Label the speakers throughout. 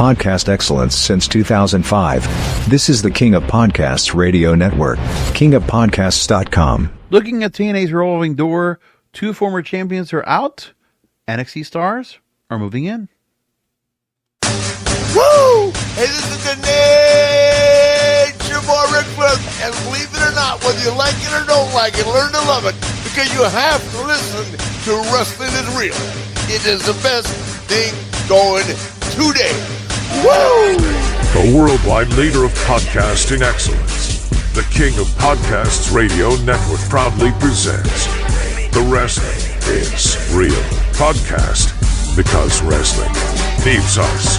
Speaker 1: podcast excellence since 2005. This is the King of Podcasts radio network, kingofpodcasts.com.
Speaker 2: Looking at TNA's revolving door, two former champions are out. NXT stars are moving in.
Speaker 3: Woo! Hey, this is the Nature Boy Ric Flair, and believe it or not, whether you like it or don't like it, learn to love it, because you have to listen to Wrestling is Real. It is the best thing going today. Woo!
Speaker 4: The worldwide leader of podcasting excellence, the King of Podcasts Radio Network proudly presents The Wrestling is Real podcast, because wrestling needs us.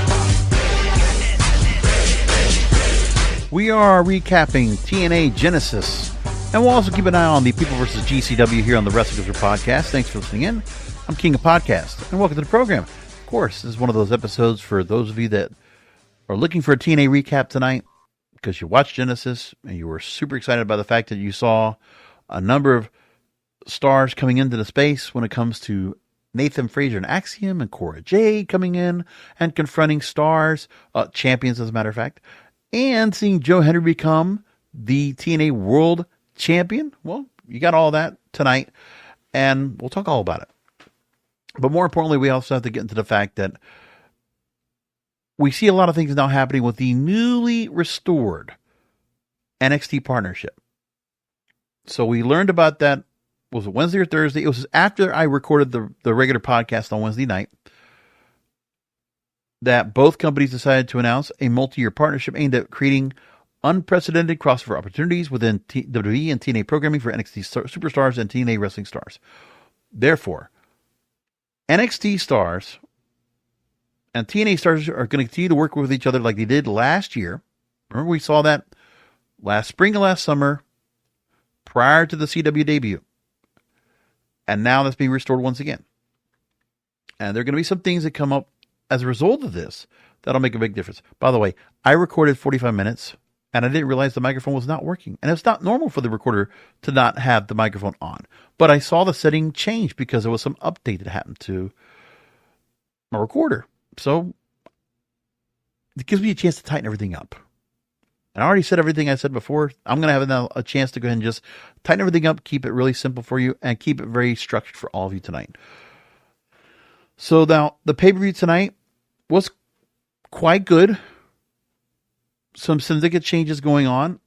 Speaker 2: We are recapping TNA Genesis, and we'll also keep an eye on the People vs. GCW here on the Wrestling is Real podcast. Thanks for listening in. I'm King of Podcasts, and welcome to the program. Of course, this is one of those episodes for those of you that are looking for a TNA recap tonight because you watched Genesis and you were super excited about the fact that you saw a number of stars coming into the space when it comes to Nathan Frazier and Axiom and Cora Jade coming in and confronting stars, champions as a matter of fact, and seeing Joe Henry become the TNA World Champion. Well, you got all that tonight, and we'll talk all about it. But more importantly, we also have to get into the fact that we see a lot of things now happening with the newly restored NXT partnership. So we learned about that, was it Wednesday or Thursday? It was after I recorded the regular podcast on Wednesday night that both companies decided to announce a multi-year partnership aimed at creating unprecedented crossover opportunities within WWE and TNA programming for NXT superstars and TNA wrestling stars. Therefore, NXT stars and TNA stars are going to continue to work with each other like they did last year. Remember, we saw that last spring and last summer prior to the CW debut. And now that's being restored once again. And there are going to be some things that come up as a result of this that'll make a big difference. By the way, I recorded 45 minutes and I didn't realize the microphone was not working. And it's not normal for the recorder to not have the microphone on. But I saw the setting change because there was some update that happened to my recorder. So it gives me a chance to tighten everything up. And I already said everything I said before. I'm going to have now a chance to go ahead and just tighten everything up, keep it really simple for you, and keep it very structured for all of you tonight. So now, the pay-per-view tonight was quite good. Some significant changes going on.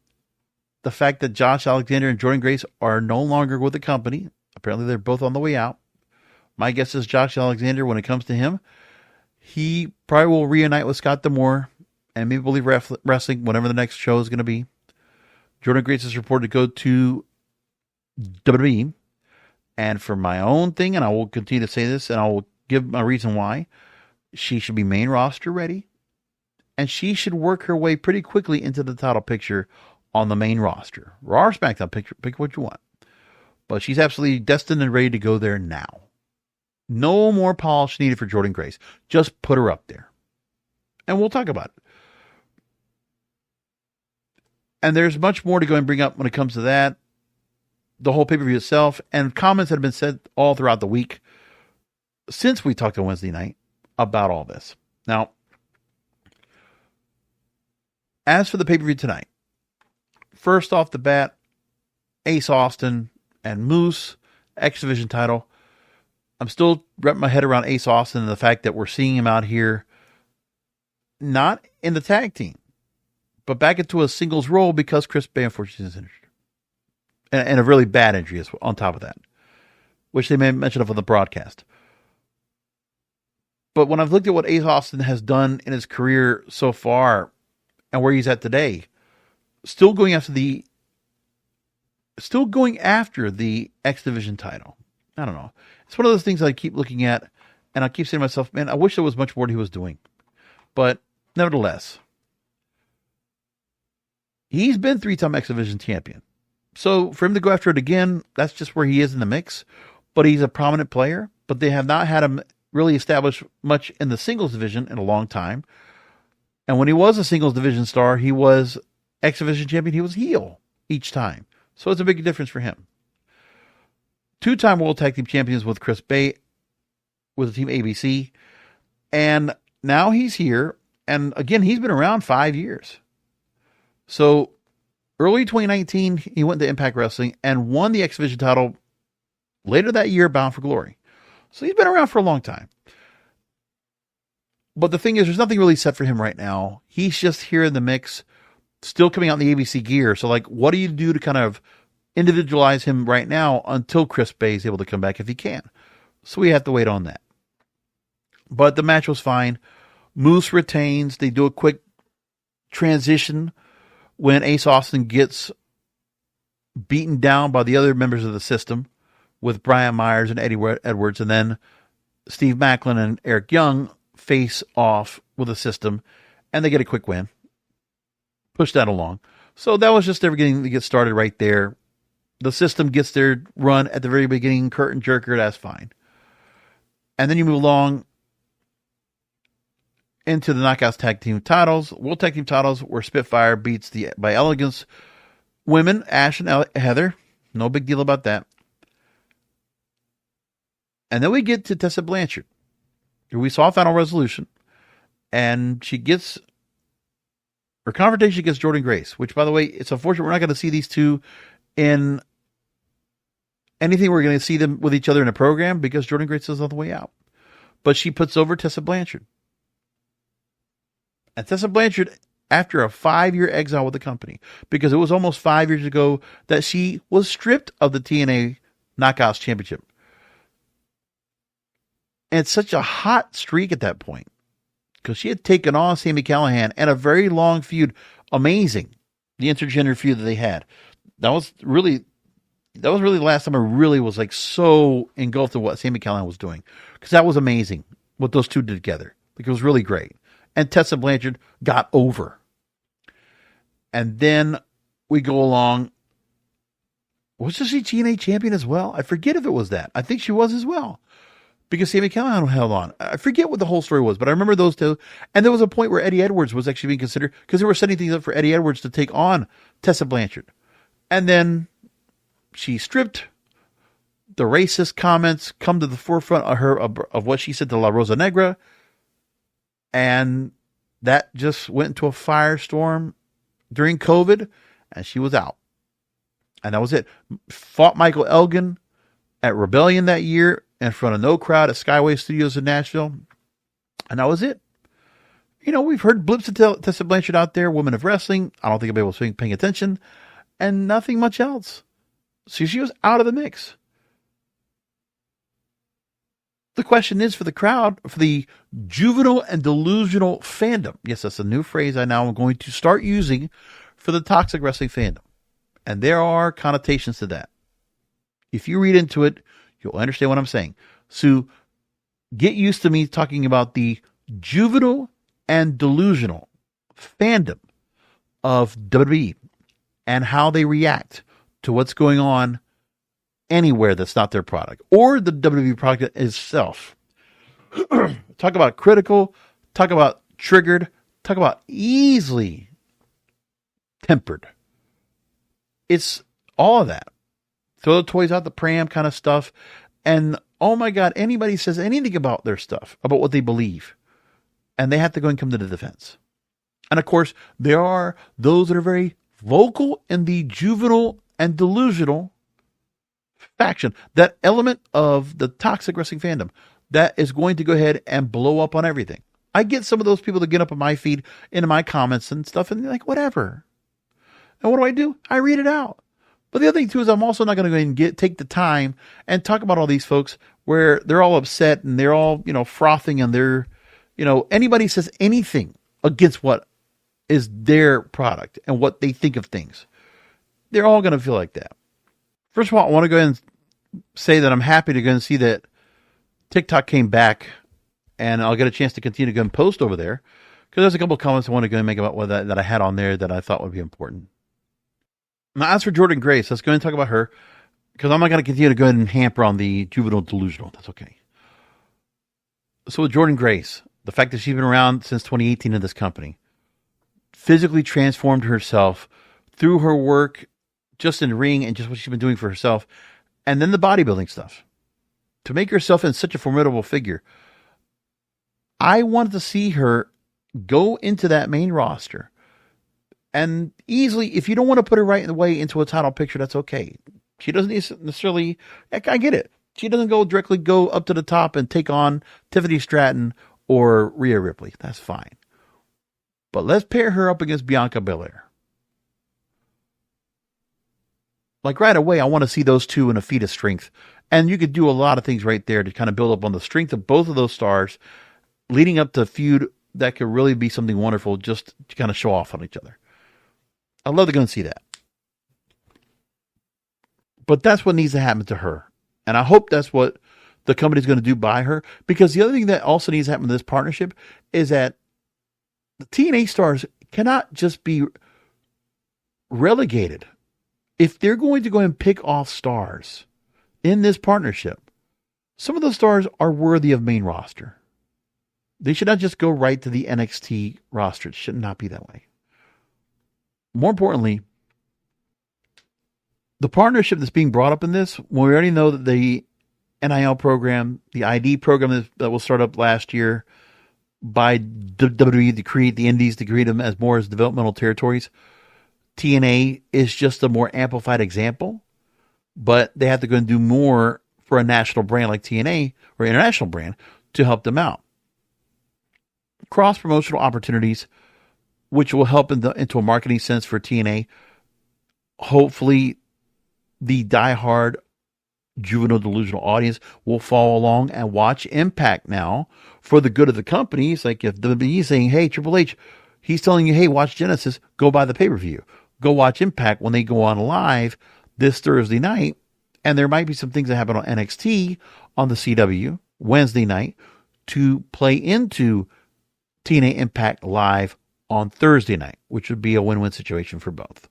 Speaker 2: The fact that Josh Alexander and Jordynne Grace are no longer with the company. Apparently, they're both on the way out. My guess is Josh Alexander, when it comes to him, he probably will reunite with Scott D'Amore and maybe believe wrestling, whatever the next show is going to be. Jordynne Grace is reported to go to WWE. And for my own thing, and I will continue to say this, and I will give my reason why, she should be main roster ready. And she should work her way pretty quickly into the title picture on the main roster. Raw or SmackDown, pick what you want. But she's absolutely destined and ready to go there now. No more polish needed for Jordynne Grace. Just put her up there. And we'll talk about it. And there's much more to go and bring up when it comes to that. The whole pay-per-view itself and comments that have been said all throughout the week since we talked on Wednesday night about all this. Now, as for the pay-per-view tonight, first off the bat, Ace Austin and Moose, X Division title. I'm still wrapping my head around Ace Austin and the fact that we're seeing him out here not in the tag team, but back into a singles role because Chris Bay unfortunately is injured. And a really bad injury on top of that, which they may have mentioned on the broadcast. But when I've looked at what Ace Austin has done in his career so far and where he's at today, still going after the X Division title. I don't know. It's one of those things I keep looking at, and I keep saying to myself, man, I wish there was much more that he was doing. But nevertheless, he's been 3-time X Division champion. So for him to go after it again, that's just where he is in the mix. But he's a prominent player, but they have not had him really establish much in the singles division in a long time. And when he was a singles division star, he was X Division champion. He was heel each time. So it's a big difference for him. 2-time World Tag Team Champions with Chris Bay with the team ABC. And now he's here And again, he's been around 5 years. So early 2019, he went to Impact Wrestling and won the X Division title later that year, Bound for Glory. So he's been around for a long time. But the thing is, there's nothing really set for him right now. He's just here in the mix, still coming out in the ABC gear. So, like, what do you do to kind of individualize him right now until Chris Bay is able to come back if he can? So we have to wait on that. But the match was fine. Moose retains. They do a quick transition when Ace Austin gets beaten down by the other members of the system with Brian Myers and Eddie Edwards. And then Steve Maclin and Eric Young face off with the system, and they get a quick win. Push that along. So that was just their beginning to get started right there. The system gets their run at the very beginning, curtain jerker, that's fine. And then you move along into the Knockouts Tag Team titles, World Tag Team titles, where Spitfire beats the by Elegance women, Ash and Heather. No big deal about that. And then we get to Tessa Blanchard. We saw Final Resolution, and she gets her confrontation against Jordynne Grace, which, by the way, it's unfortunate we're not going to see these two in anything. We're going to see them with each other in a program because Jordynne Grace is on the way out. But she puts over Tessa Blanchard. And Tessa Blanchard, after a 5-year exile with the company, because it was almost 5 years ago that she was stripped of the TNA Knockouts Championship. And it's such a hot streak at that point because she had taken on Sami Callihan and a very long feud. Amazing. The intergender feud that they had. That was really the last time I really was like so engulfed in what Sami Callihan was doing, because that was amazing what those two did together. Like, it was really great. And Tessa Blanchard got over. And then we go along. Was she TNA champion as well? I forget if it was that. I think she was as well, because Sami Callihan held on. I forget what the whole story was, but I remember those two. And there was a point where Eddie Edwards was actually being considered, because they were setting things up for Eddie Edwards to take on Tessa Blanchard. And then she stripped. The racist comments come to the forefront of her, of what she said to La Rosa Negra. And that just went into a firestorm during COVID, and she was out. And that was it. Fought Michael Elgin at Rebellion that year in front of no crowd at Skyway Studios in Nashville. And that was it. You know, we've heard blips of Tessa Blanchard out there, Women of Wrestling. I don't think anybody was paying attention. And nothing much else. So she was out of the mix. The question is for the crowd, for the juvenile and delusional fandom. Yes, that's a new phrase I now am going to start using for the toxic wrestling fandom. And there are connotations to that. If you read into it, you'll understand what I'm saying. So get used to me talking about the juvenile and delusional fandom of WWE and how they react to what's going on anywhere that's not their product or the WWE product itself. Talk about critical, talk about triggered, talk about easily tempered. It's all of that. Throw the toys out the pram kind of stuff. And oh my God, anybody says anything about their stuff, about what they believe, and they have to go and come to the defense. And of course, there are those that are very vocal in the juvenile and delusional faction, that element of the toxic wrestling fandom that is going to go ahead and blow up on everything. I get some of those people to get up on my feed, into my comments and stuff, and they're like, whatever. And what do? I read it out. But the other thing too is I'm also not going to go and take the time and talk about all these folks where they're all upset and they're all, frothing, and they're, anybody says anything against what is their product and what they think of things, they're all going to feel like that. First of all, I want to go ahead and say that I'm happy to go and see that TikTok came back, and I'll get a chance to continue to go and post over there, because there's a couple of comments I want to go and make about what that I had on there that I thought would be important. Now, as for Jordynne Grace, let's go ahead and talk about her, because I'm not going to continue to go ahead and hamper on the juvenile delusional. That's okay. So with Jordynne Grace, the fact that she's been around since 2018 in this company, physically transformed herself through her work just in the ring and just what she's been doing for herself, and then the bodybuilding stuff, to make herself in such a formidable figure. I wanted to see her go into that main roster. And easily, if you don't want to put her right away into a title picture, that's okay. She doesn't necessarily, I get it. She doesn't go up to the top and take on Tiffany Stratton or Rhea Ripley. That's fine. But let's pair her up against Bianca Belair. Like right away, I want to see those two in a feat of strength. And you could do a lot of things right there to kind of build up on the strength of both of those stars, leading up to a feud that could really be something wonderful just to kind of show off on each other. I love to go and see that. But that's what needs to happen to her. And I hope that's what the company's going to do by her. Because the other thing that also needs to happen in this partnership is that the TNA stars cannot just be relegated. If they're going to go and pick off stars in this partnership, some of those stars are worthy of main roster. They should not just go right to the NXT roster. It should not be that way. More importantly, the partnership that's being brought up in this, when we already know that the NIL program, the ID program that was started up last year by WWE to create the indies, to create them as more as developmental territories, TNA is just a more amplified example, but they have to go and do more for a national brand like TNA or international brand to help them out. Cross-promotional opportunities, which will help into a marketing sense for TNA. Hopefully, the diehard juvenile delusional audience will follow along and watch Impact now for the good of the company. It's like if WWE is saying, hey, Triple H, he's telling you, hey, watch Genesis, go buy the pay-per-view. Go watch Impact when they go on live this Thursday night. And there might be some things that happen on NXT on the CW Wednesday night to play into TNA Impact live on Thursday night, which would be a win-win situation for both.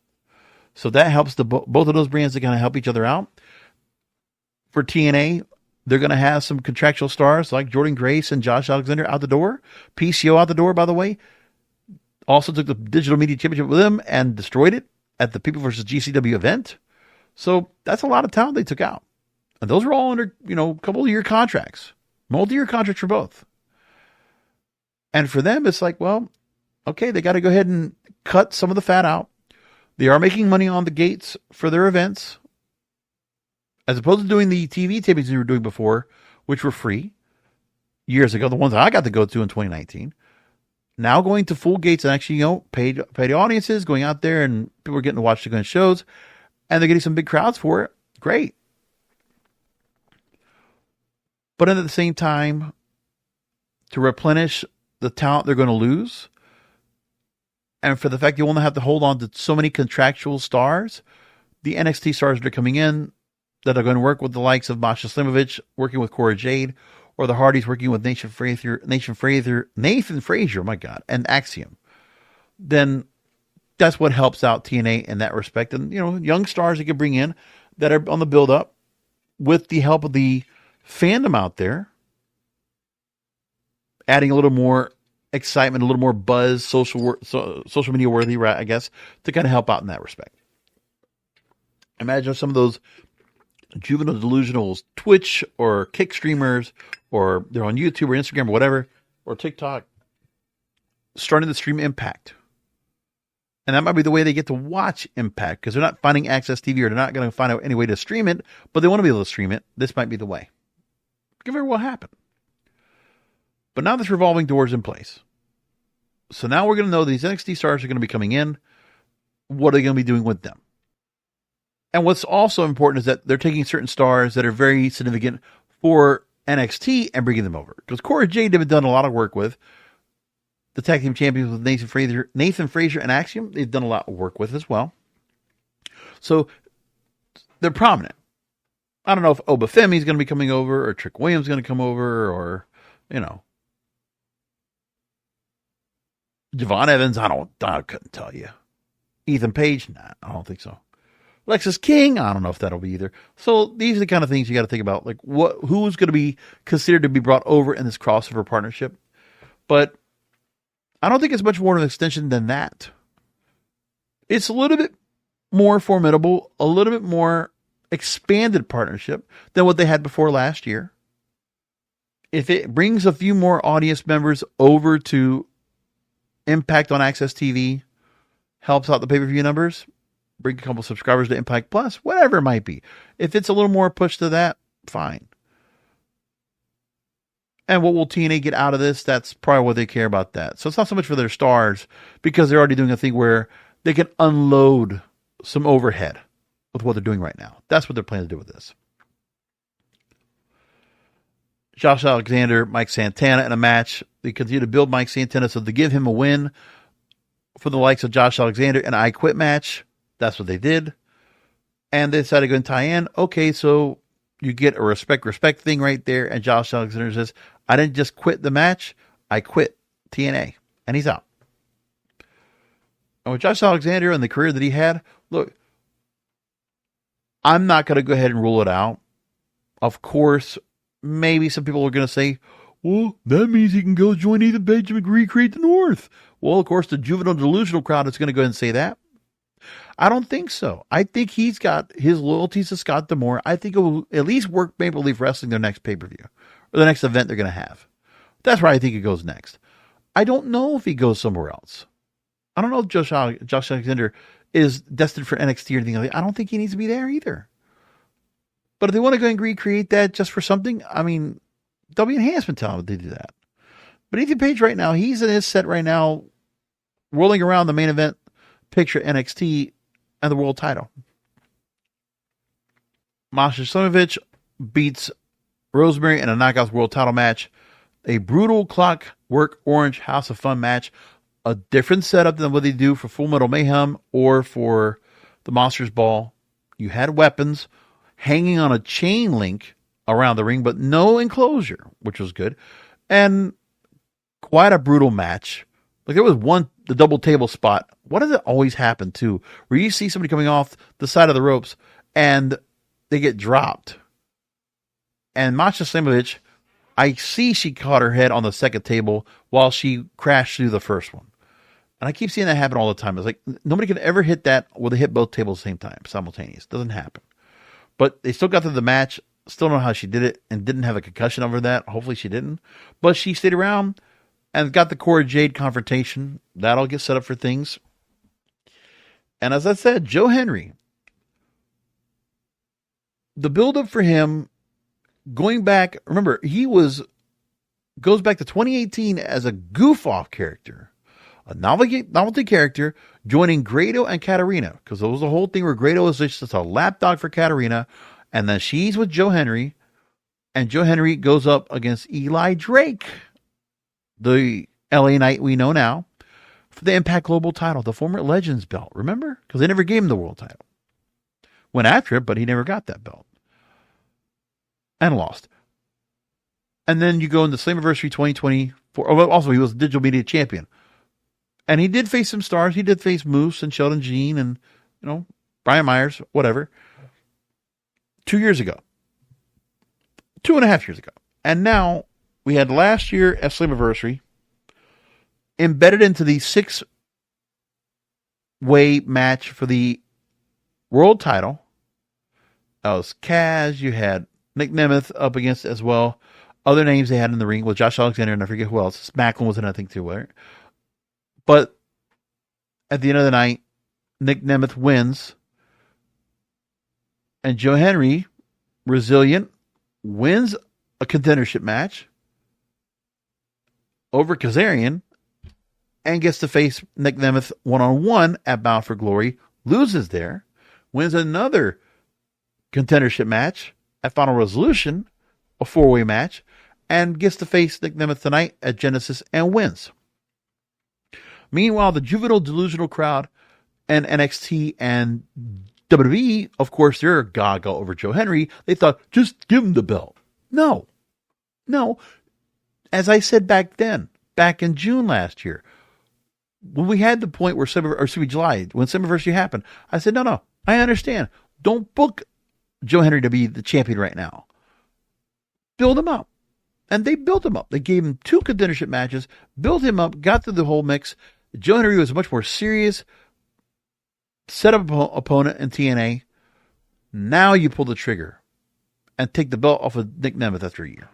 Speaker 2: So that helps both of those brands to kind of help each other out. For TNA, they're going to have some contractual stars like Jordynne Grace and Josh Alexander out the door. PCO out the door, by the way. Also took the Digital Media Championship with them and destroyed it at the People vs. GCW event. So that's a lot of talent they took out. And those are all under, couple of year contracts. Multi-year contracts for both. And for them, it's like, well, okay, they got to go ahead and cut some of the fat out. They are making money on the gates for their events, as opposed to doing the TV tapings they were doing before, which were free years ago, the ones I got to go to in 2019. Now going to full gates and actually, paid audiences, going out there and people are getting to watch the shows, and they're getting some big crowds for it. Great. But at the same time, to replenish the talent they're going to lose, and for the fact you only have to hold on to so many contractual stars, the NXT stars that are coming in that are going to work with the likes of Masha Slimovic, working with Cora Jade, or the Hardys working with Nathan Frazier, my God, and Axiom, then that's what helps out TNA in that respect. And, young stars you can bring in that are on the build-up with the help of the fandom out there, adding a little more excitement, a little more buzz, social media worthy, right, I guess, to kind of help out in that respect. Imagine some of those juvenile delusionals, Twitch or Kick streamers, or they're on YouTube or Instagram or whatever, or TikTok, starting to stream Impact. And that might be the way they get to watch Impact, because they're not finding Access TV, or they're not going to find out any way to stream it, but they want to be able to stream it. This might be the way. Could very well happen. But now this revolving door is in place. So now we're going to know these NXT stars are going to be coming in. What are they going to be doing with them? And what's also important is that they're taking certain stars that are very significant for NXT and bringing them over. Because Cora Jade have done a lot of work with the tag team champions with Nathan Frazier and Axiom. They've done a lot of work with as well. So they're prominent. I don't know if Oba Femi is going to be coming over, or Trick Williams is going to come over, or, Javon Evans, I couldn't tell you. Ethan Page, nah, I don't think so. Lexus King, I don't know if that'll be either. So these are the kind of things you got to think about, like who's going to be considered to be brought over in this crossover partnership. But I don't think it's much more of an extension than that. It's a little bit more formidable, a little bit more expanded partnership than what they had before last year. If it brings a few more audience members over to Impact on Access TV helps out the pay-per-view numbers. Bring a couple subscribers to Impact Plus, whatever it might be. If it's a little more push to that, fine. And what will TNA get out of this? That's probably what they care about that. So it's not so much for their stars, because they're already doing a thing where they can unload some overhead with what they're doing right now. That's what they're planning to do with this. Josh Alexander, Mike Santana in a match. They continue to build Mike Santana, so to give him a win for the likes of Josh Alexander and I Quit match. That's what they did. And they decided to go and tie in. Okay, so you get a respect thing right there. And Josh Alexander says, I didn't just quit the match, I quit TNA. And he's out. And with Josh Alexander and the career that he had, look, I'm not going to go ahead and rule it out. Of course, maybe some people are going to say, well, that means he can go join Ethan Page and recreate the North. Well, of course, the juvenile delusional crowd is going to go ahead and say that. I don't think so. I think he's got his loyalties to Scott D'Amore. I think it will at least work Maple Leaf Wrestling their next pay-per-view or the next event they're going to have. That's where I think it goes next. I don't know if he goes somewhere else. I don't know if Josh Alexander is destined for NXT or anything like that. I don't think he needs to be there either. But if they want to go and recreate that just for something, I mean, there'll be enhancement talent if they do that. But Ethan Page right now, he's in his set right now, rolling around the main event picture NXT and the world title. Masha Slamovich beats Rosemary in a Knockouts world title match. A brutal Clockwork Orange House of Fun match. A different setup than what they do for Full Metal Mayhem or for the Monsters Ball. You had weapons hanging on a chain link around the ring, but no enclosure, which was good. And quite a brutal match. Like there was the double table spot. What does it always happen to? Where you see somebody coming off the side of the ropes and they get dropped. And Masha Slamovich, I see she caught her head on the second table while she crashed through the first one. And I keep seeing that happen all the time. It's like nobody can ever hit that where they hit both tables at the same time, simultaneous. Doesn't happen. But they still got through the match. Still don't know how she did it and didn't have a concussion over that. Hopefully she didn't. But she stayed around and got the Cora Jade confrontation. That'll get set up for things. And as I said, Joe Henry, the build-up for him, going back, remember, goes back to 2018 as a goof-off character, a novelty character, joining Grado and Katarina, because there was the whole thing where Grado was just a lapdog for Katarina, and then she's with Joe Henry, and Joe Henry goes up against Eli Drake, the LA Knight we know now, for the Impact Global title, the former Legends belt, remember? Because they never gave him the world title. Went after it, but he never got that belt. And lost. And then you go into Slammiversary 2024. Oh, also, he was Digital Media Champion. And he did face some stars. He did face Moose and Sheldon Jean and, Brian Myers, whatever. 2 years ago. 2.5 years ago. And now, we had last year at Slammiversary, embedded into the 6-way match for the world title. That was Kaz. You had Nick Nemeth up against as well. Other names they had in the ring with Josh Alexander, and I forget who else. Maclin was in, I think, too. Right? But at the end of the night, Nick Nemeth wins. And Joe Henry, resilient, wins a contendership match over Kazarian and gets to face Nick Nemeth one-on-one at Bound for Glory. Loses there. Wins another contendership match at Final Resolution, a 4-way match, and gets to face Nick Nemeth tonight at Genesis and wins. Meanwhile, the juvenile delusional crowd and NXT and WWE, of course, they're gaga over Joe Henry. They thought, just give him the belt. No. As I said back in June last year, when we had the point where July, when Slammiversary happened, I said, no, I understand. Don't book Joe Henry to be the champion right now. Build him up. And they built him up. They gave him 2 contendership matches, built him up, got through the whole mix. Joe Henry was a much more serious set-up opponent in TNA. Now you pull the trigger and take the belt off of Nick Nemeth after a year.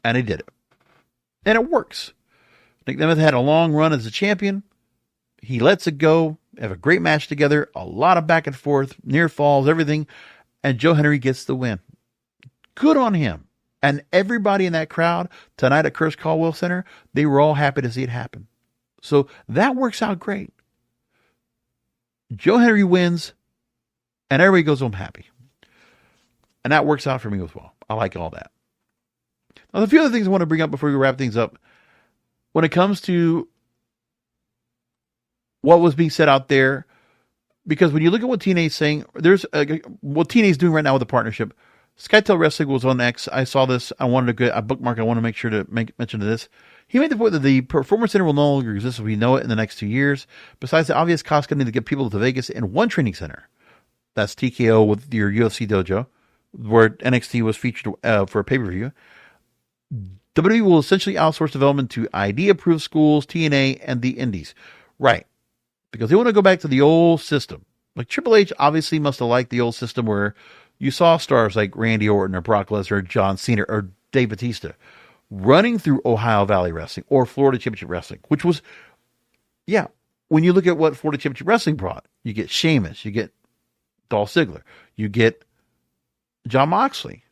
Speaker 2: And he did it. And it works. Nick Nemeth had a long run as a champion. He lets it go. Have a great match together. A lot of back and forth, near falls, everything. And Joe Henry gets the win. Good on him. And everybody in that crowd tonight at Curtis Caldwell Center, they were all happy to see it happen. So that works out great. Joe Henry wins, and everybody goes home happy. And that works out for me as well. I like all that. Now, a few other things I want to bring up before we wrap things up. When it comes to what was being said out there, because when you look at what TNA is saying, there's what TNA is doing right now with the partnership. SkyTel Wrestling was on X. I saw this. I wanted to get a bookmark. I want to make sure to make mention of this. He made the point that the Performance Center will no longer exist as we know it in the next 2 years. Besides the obvious cost cutting to get people to Vegas in one training center. That's TKO with your UFC dojo, where NXT was featured for a pay-per-view. WWE will essentially outsource development to ID-approved schools, TNA, and the Indies. Right. Because they want to go back to the old system. Like Triple H obviously must have liked the old system where you saw stars like Randy Orton or Brock Lesnar or John Cena or Dave Bautista running through Ohio Valley Wrestling or Florida Championship Wrestling, which was, yeah, when you look at what Florida Championship Wrestling brought, you get Sheamus, you get Dolph Ziggler, you get Jon Moxley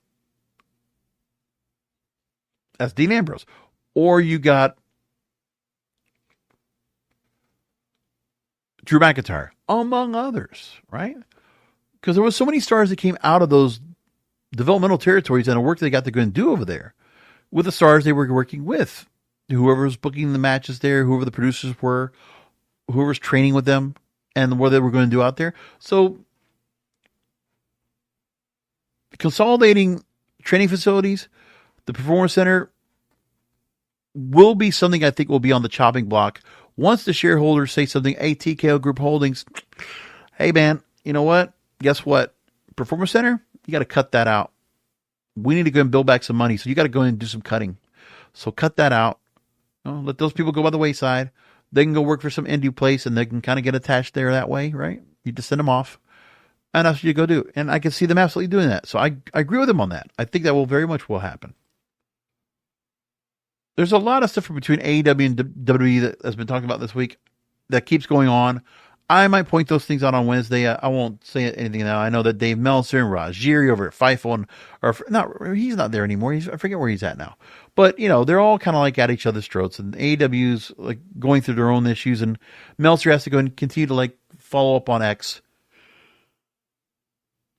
Speaker 2: as Dean Ambrose, or you got Drew McIntyre, among others, right? Because there was so many stars that came out of those developmental territories and the work they got to go and do over there with the stars they were working with. Whoever was booking the matches there, whoever the producers were, whoever was training with them, and what they were going to do out there. So consolidating training facilities, the Performance Center will be something I think will be on the chopping block once the shareholders say something. Hey, TKO Group Holdings, hey man, you know what? Guess what? Performance Center, you got to cut that out. We need to go and build back some money, so you got to go in and do some cutting. So cut that out. Let those people go by the wayside. They can go work for some indie place, and they can kind of get attached there that way, right? You just send them off, and that's what you go do. And I can see them absolutely doing that. So I agree with them on that. I think that will very much will happen. There's a lot of stuff between AEW and WWE that has been talked about this week that keeps going on. I might point those things out on Wednesday. I won't say anything now. I know that Dave Meltzer and Rajiri over at Fightful, he's not there anymore. I forget where he's at now. But, they're all kind of like at each other's throats. And AEW's like going through their own issues. And Meltzer has to go and continue to like follow up on X,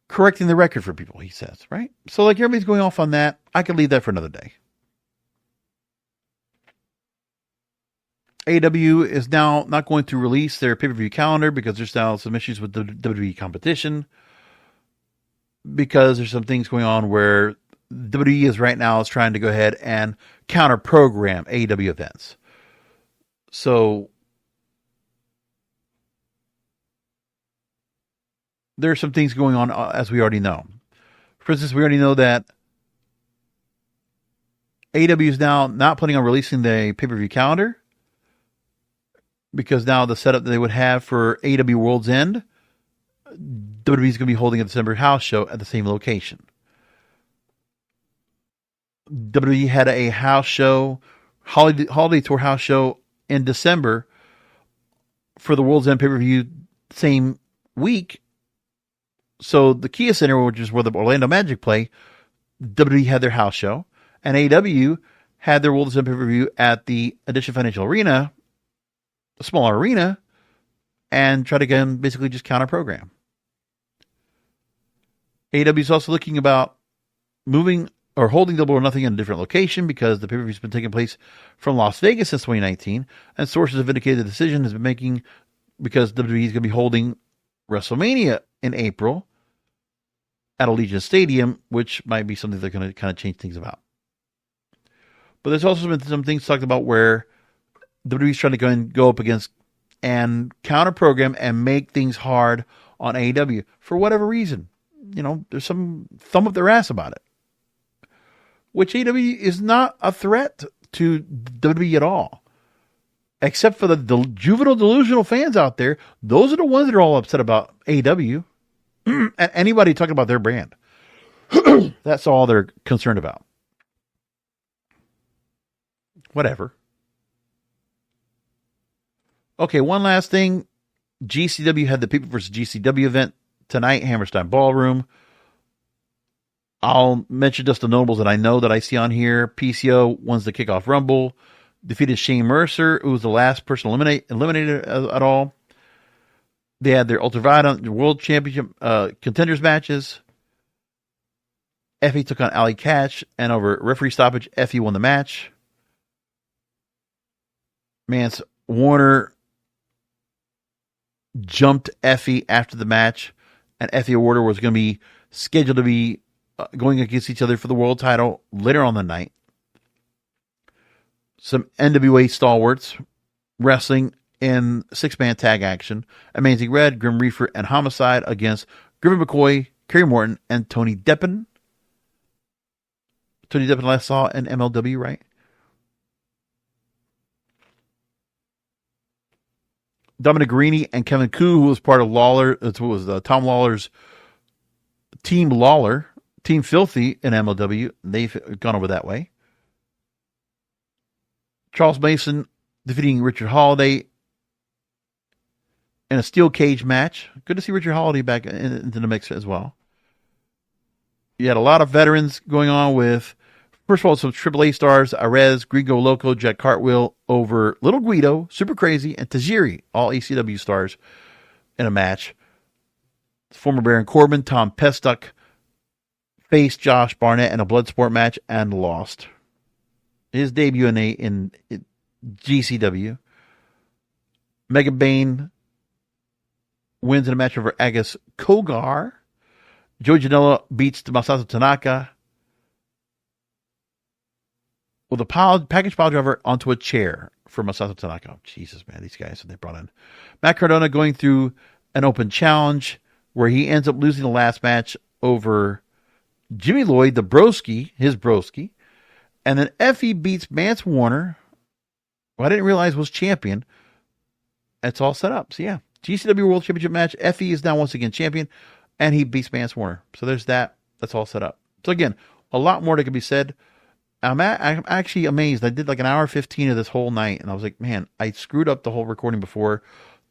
Speaker 2: correcting the record for people, he says, right? So like everybody's going off on that. I could leave that for another day. AEW is now not going to release their pay-per-view calendar because there's now some issues with the WWE competition. Because there's some things going on where WWE is right now is trying to go ahead and counter-program AEW events. So there are some things going on as we already know. For instance, we already know that AEW is now not planning on releasing the pay-per-view calendar, because now the setup that they would have for AEW World's End, WWE is going to be holding a December house show at the same location. WWE had a house show, holiday tour house show in December for the World's End pay-per-view same week. So the Kia Center, which is where the Orlando Magic play, WWE had their house show, and AEW had their World's End pay-per-view at the Addition Financial Arena, a smaller arena, and try to get them basically just counter program. AEW is also looking about moving or holding Double or Nothing in a different location because the pay-per-view has been taking place from Las Vegas since 2019, and sources have indicated the decision has been making because WWE is going to be holding WrestleMania in April at Allegiant Stadium, which might be something they're going to kind of change things about. But there's also been some things talked about where WWE's trying to go up against and counter program and make things hard on AEW for whatever reason. There's some thumb up their ass about it. Which AEW is not a threat to WWE at all. Except for the juvenile delusional fans out there. Those are the ones that are all upset about AEW. And anybody talking about their brand. That's all they're concerned about. Whatever. Okay, one last thing. GCW had the People vs. GCW event tonight, Hammerstein Ballroom. I'll mention just the notables that I know that I see on here. PCO wins the Kickoff Rumble, defeated Shane Mercer, who was the last person eliminated at all. They had their Ultraviolent World Championship contenders matches. Effie took on Allie Katch, and over referee stoppage, Effie won the match. Mance Warner jumped Effie after the match, and Effie and Warner was going to be scheduled to be going against each other for the world title later on the night. Some NWA stalwarts wrestling in 6-man tag action. Amazing Red, Grim Reaper, and Homicide against Griffin McCoy, Kerry Morton, and Tony Deppen. Tony Deppen last saw in MLW, right? Dominic Guarini and Kevin Koo, who was part of Lawler, Tom Lawler's Team Lawler, Team Filthy in MLW. They've gone over that way. Charles Mason defeating Richard Holiday in a steel cage match. Good to see Richard Holiday back into the mix as well. You had a lot of veterans going on with, first of all, some AAA stars, Arez, Grigo Loco, Jack Cartwheel over Little Guido, Super Crazy, and Tajiri, all ECW stars in a match. Former Baron Corbin, Tom Pestuck, faced Josh Barnett in a Bloodsport match and lost. His debut in GCW. Megan Bain wins in a match over Agus Kogar. Joey Janela beats Masato Tanaka with a package pile driver onto a chair for Masato Tanaka. Oh, Jesus, man, these guys that they brought in. Matt Cardona going through an open challenge where he ends up losing the last match over Jimmy Lloyd, his broski. And then Effie beats Mance Warner, who I didn't realize was champion. It's all set up. So, yeah, GCW World Championship match. Effie is now once again champion, and he beats Mance Warner. So there's that. That's all set up. So, again, a lot more that could be said. I'm actually amazed. I did like an hour 15 of this whole night, and I was like, man, I screwed up the whole recording before.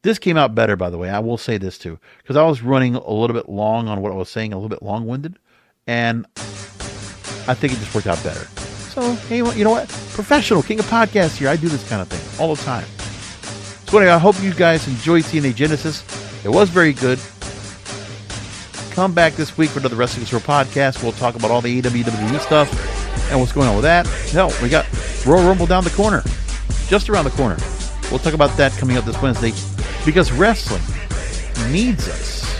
Speaker 2: This came out better, by the way. I will say this, too, because I was running a little bit long on what I was saying, a little bit long-winded, and I think it just worked out better. So, hey, you know what? Professional King of Podcasts here. I do this kind of thing all the time. So anyway, I hope you guys enjoyed TNA Genesis. It was very good. Come back this week for another Wrestling Show podcast. We'll talk about all the WWE stuff and what's going on with that. Hell, we got Royal Rumble down the corner. Just around the corner. We'll talk about that coming up this Wednesday because wrestling needs us.